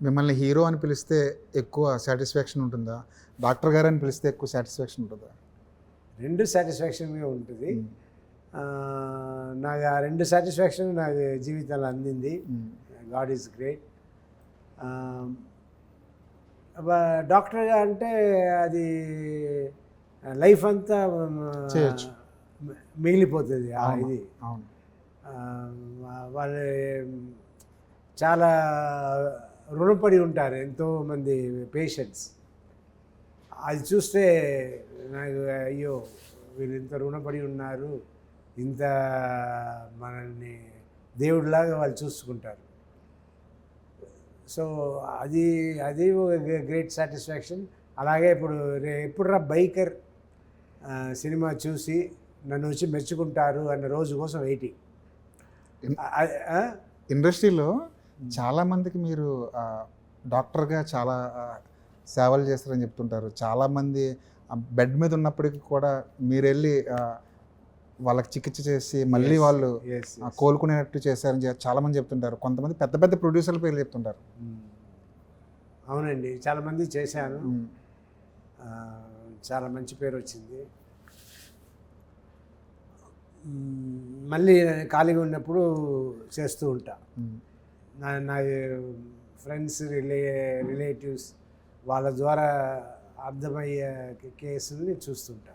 మిమ్మల్ని హీరో అని పిలిస్తే ఎక్కువ సాటిస్ఫాక్షన్ ఉంటుందా? డాక్టర్ గారు అని పిలిస్తే ఎక్కువ సాటిస్ఫాక్షన్ ఉంటుందా? 2 సాటిస్ఫాక్షన్‌గా ఉంటుంది. హ్మ్. నాకు ఆ 2 సాటిస్ఫాక్షన్ నాకు జీవితంలో అందింది. హ్మ్. God is great. ఆహ్, వ డాక్టర్‌గా అంటే అది లైఫ్ అంతా చేయొచ్చు. మిగిలిపోతుంది అవును. ఇది. అవును. వాళ్ళు చాలా రుణపడి ఉంటారు ఎంతోమంది పేషెంట్స్. అది చూస్తే నాకు అయ్యో! వీళ్ళు ఇంత రుణపడి ఉన్నారు. ఇంత మనల్ని దేవుడిలాగా వాళ్ళు చూసుకుంటారు. సో, అది అది ఒక గ్రేట్ సాటిస్ఫాక్షన్. అలాగే ఇప్పుడు ఎప్పుడురా బైకర్ సినిమా చూసి నన్ను వచ్చి మెచ్చుకుంటారు అన్న రోజు కోసం వెయిటింగ్. ఇన్ ఆ? ఇండస్ట్రీలో చాలామందికి మీరు డాక్టర్‌గా చాలా సేవలు చేస్తారని చెప్తుంటారు. చాలామంది బెడ్ మీద ఉన్నప్పటికి కూడా మీరెళ్ళి వాళ్ళకి చికిత్స చేసి మళ్ళీ Yes, వాళ్ళు yes, yes. కోలుకునేటట్టు చేశారని చాలామంది చెప్తుంటారు. కొంతమంది పెద్ద పెద్ద ప్రొడ్యూసర్ల పేర్లు చెప్తుంటారు. అవునండి, చాలామంది చేశాను. హ్మ్. ఆ, చాలా మంచి పేరు వచ్చింది. మళ్ళీ ఖాళీగా ఉన్నప్పుడు చేస్తూ ఉంటా. హ్మ్. నా ఫ్రెండ్స్ రిలేటివ్స్ వాళ్ళ ద్వారా అర్థమయ్యే కేసుల్ని చూస్తుంటా.